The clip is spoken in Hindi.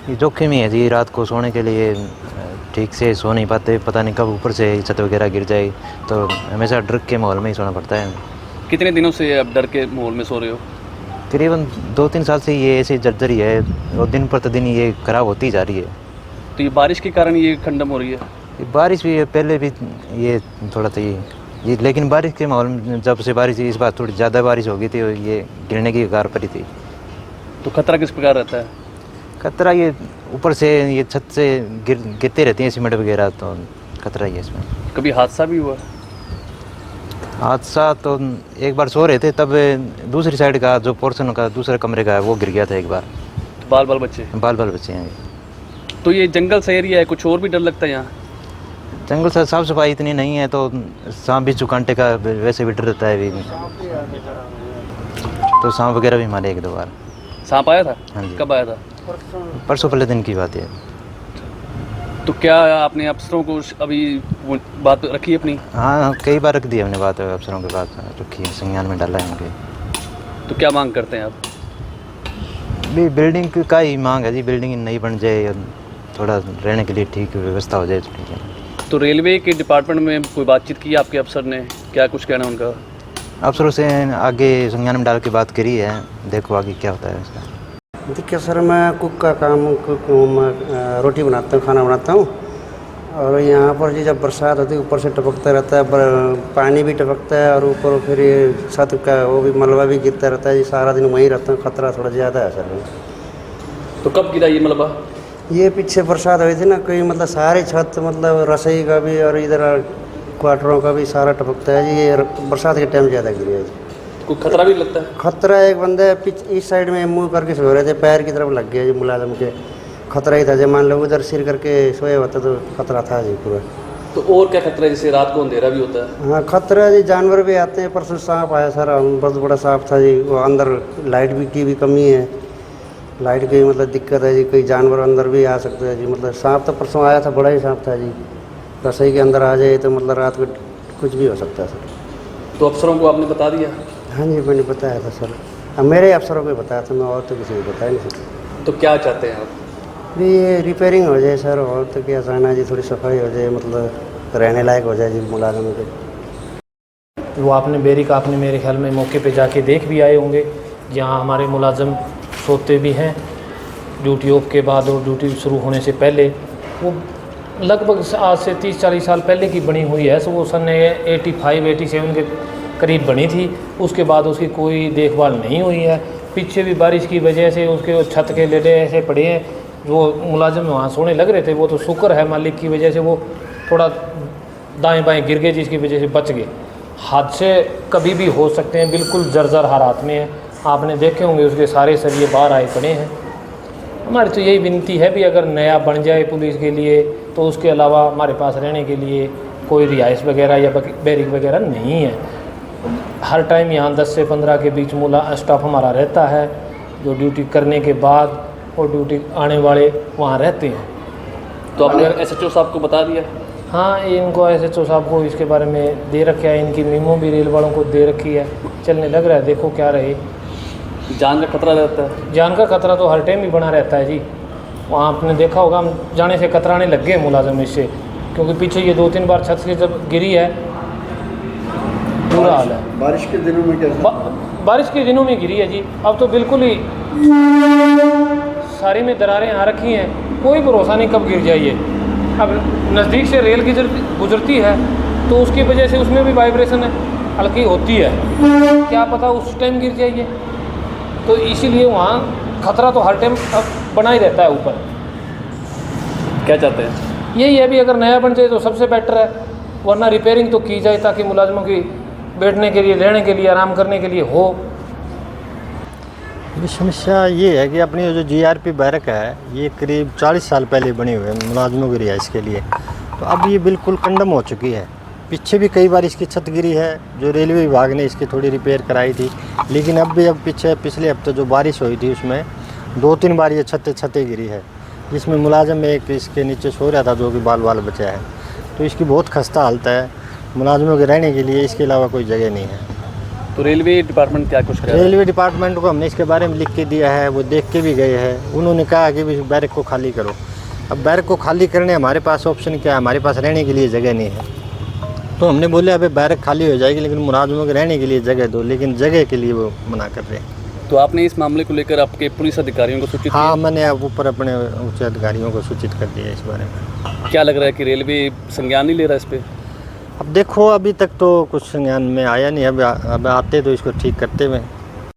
ये जोखिम ही है जी, रात को सोने के लिए ठीक से सो नहीं पाते, पता नहीं कब ऊपर से छत वगैरह गिर जाए, तो हमेशा डर के माहौल में ही सोना पड़ता है। कितने दिनों से आप डर के माहौल में सो रहे हो? करीबन 2-3 साल से ये ऐसे जर्जर ही है और दिन प्रतिदिन ये खराब होती जा रही है। तो ये बारिश के कारण ये खंडम हो रही है? ये बारिश भी है, पहले भी ये थोड़ा था ये लेकिन बारिश के माहौल में जब से बारिश इस बार थोड़ी ज़्यादा बारिश हो गई थी और ये गिरने की कगार पर ही थी। तो खतरा किस प्रकार रहता है? खतरा ये ऊपर से ये छत से गिरते रहती हैं सीमेंट वगैरह, तो खतरा ही है इसमें। कभी हादसा भी हुआ? हादसा तो एक बार सो रहे थे, तब दूसरी साइड का जो पोर्शन का दूसरे कमरे का है वो गिर गया था एक बार। तो बाल बाल बच्चे? बाल बाल बचे हैं। तो ये जंगल सा एरिया है, कुछ और भी डर लगता है यहाँ? जंगल से साफ़ सफाई इतनी नहीं है, तो सांप बिच्छू कांटे का वैसे भी डर रहता है भी, तो सांप वगैरह भी मारे 1-2 बार। सांप आया था? हाँ जी। कब आया था? परसों पहले दिन की बात है। तो क्या आपने अफसरों को अभी वो बात रखी अपनी? हाँ, कई बार रख दी हमने बात, अफसरों के बात रखी है, संज्ञान में डाला है उनके। तो क्या मांग करते हैं आप? भी बिल्डिंग का ही मांग है जी, बिल्डिंग नई बन जाए और थोड़ा रहने के लिए ठीक व्यवस्था हो जाए तो ठीक है। तो रेलवे के डिपार्टमेंट में कोई बातचीत की आपके अफसर ने? क्या कुछ कहना उनका? अफसरों से आगे संज्ञान में डाल के बात करी है, देखो आगे क्या होता है इसका। देखिए सर, मैं कुक का काम मैं रोटी बनाता हूँ, खाना बनाता हूँ। और यहाँ पर जी जब बरसात होती है ऊपर से टपकता रहता है, पानी भी टपकता है और ऊपर फिर ये छत का वो भी मलबा भी गिरता रहता है जी, सारा दिन वहीं रहता हूँ। खतरा थोड़ा ज़्यादा है सर। तो कब गिरा ये मलबा? ये पीछे बरसात हुई थी ना, कोई मतलब सारी छत मतलब रसोई का भी और इधर क्वार्टरों का भी सारा टपकता है जी। ये बरसात के टाइम ज़्यादा गिरा है जी। कोई खतरा भी लगता है? खतरा एक बंदे इस साइड में मुंह करके सो रहे थे, पैर की तरफ लग गया जी मुलाजम के। खतरा ही था, जब मान लो उधर सिर करके सोए होता तो खतरा था जी पूरा। तो और क्या खतरा है, जैसे रात को अंधेरा भी होता है? हाँ खतरा जी, जानवर भी आते हैं। परसों सांप आया सर, बहुत बड़ा सांप था जी। वो अंदर लाइट भी की भी कमी है, लाइट की मतलब दिक्कत है जी, कोई जानवर अंदर भी आ सकते हैं जी। मतलब सांप तो परसों आया था, बड़ा ही सांप था जी। रसोई के अंदर आ जाए तो मतलब रात को कुछ भी हो सकता है सर। तो अफसरों को आपने बता दिया? हाँ जी, मैंने बताया था सर। अब मेरे अफसरों को बताया था मैं, और तो किसी को बताया नहीं सर। तो क्या चाहते हैं आप? भी ये रिपेयरिंग हो जाए सर, और तो क्या चाहना जी, थोड़ी सफाई हो जाए, मतलब रहने लायक हो जाए जी मुलाजमों के। वो आपने बेरिक आपने मेरे ख्याल में मौके पे जाके देख भी आए होंगे, जहाँ हमारे मुलाजम सोते भी हैं ड्यूटी ऑफ के बाद और ड्यूटी शुरू होने से पहले। वो लगभग आज से 30-40 साल पहले की बनी हुई है, सो वो सन 85-87 के करीब बनी थी। उसके बाद उसकी कोई देखभाल नहीं हुई है। पीछे भी बारिश की वजह से उसके छत के लेटे ऐसे पड़े हैं, जो मुलाजिम वहाँ सोने लग रहे थे वो तो शुक्र है मालिक की वजह से वो थोड़ा दाएं बाएं गिर गए, जिसकी वजह से बच गए। हादसे कभी भी हो सकते हैं, बिल्कुल जर्जर हालात में है। आपने देखे होंगे उसके सारे सरिये बाहर आए पड़े हैं। हमारी तो यही विनती है भी अगर नया बन जाए पुलिस के लिए, तो उसके अलावा हमारे पास रहने के लिए कोई रिहाइश वगैरह या बैरिक वगैरह नहीं है। हर टाइम यहाँ 10 से 15 के बीच स्टाफ हमारा रहता है, जो ड्यूटी करने के बाद और ड्यूटी आने वाले वहाँ रहते हैं। तो आपने SHO साहब को बता दिया? हाँ, इनको SHO साहब को इसके बारे में दे रखा है, इनकी मीमो भी रेल वालों को दे रखी है, चलने लग रहा है, देखो क्या रहे। जान का खतरा रहता है? जान का खतरा तो हर टाइम ही बना रहता है जी। वहाँ आपने देखा होगा, हम जाने से कतराने लग गए मुलाजिम इससे, क्योंकि पीछे ये 2-3 बार छत से जब गिरी है बुरा हाल है। बारिश के दिनों में क्या बारिश के दिनों में गिरी है जी। अब तो बिल्कुल ही सारी में दरारें आ रखी हैं, कोई भरोसा नहीं कब गिर जाइए। अब नज़दीक से रेल गुजरती है तो उसकी वजह से उसमें भी वाइब्रेशन हल्की होती है, क्या पता उस टाइम गिर जाइए। तो इसीलिए वहाँ खतरा तो हर टाइम बना ही रहता है ऊपर। क्या चाहते हैं? यही है भी अगर नया बन जाए तो सबसे बेटर है, वरना रिपेयरिंग तो की जाए ताकि मुलाजमों की बैठने के लिए, रहने के लिए, आराम करने के लिए हो। ये समस्या ये है कि अपनी जो GRP बैरक है ये करीब 40 साल पहले बनी हुई है मुलाजमों की रिहाइश के लिए, तो अब ये बिल्कुल कंडम हो चुकी है। पीछे भी कई बार इसकी छत गिरी है, जो रेलवे विभाग ने इसकी थोड़ी रिपेयर कराई थी, लेकिन अब भी पिछले हफ्ते जो बारिश हुई थी उसमें 2-3 बार ये छतें गिरी है, जिसमें मुलाजम एक इसके नीचे सो रहा था जो कि बाल बाल बचा है। तो इसकी बहुत खस्ता हालत है, मुलाजमों के रहने के लिए इसके अलावा कोई जगह नहीं है। तो रेलवे डिपार्टमेंट क्या कुछ कर रहा है? रेलवे डिपार्टमेंट को हमने इसके बारे में लिख के दिया है, वो देख के भी गए हैं। उन्होंने कहा कि भी बैरक को खाली करो। अब बैरक को खाली करने हमारे पास ऑप्शन क्या है, हमारे पास रहने के लिए जगह नहीं है। तो हमने बोले अभी बैरक खाली हो जाएगी लेकिन मुलाजमों के रहने के लिए जगह दो, लेकिन जगह के लिए वो मना कर रहे हैं। तो आपने इस मामले को लेकर आपके पुलिस अधिकारियों को सूचित हाँ, किया? मैंने अब ऊपर अपने उच्च अधिकारियों को सूचित कर दिया इस बारे में। क्या लग रहा है कि रेलवे संज्ञान नहीं ले रहा इस पे? अब देखो, अभी तक तो कुछ संज्ञान में आया नहीं। अब आते तो इसको ठीक करते हुए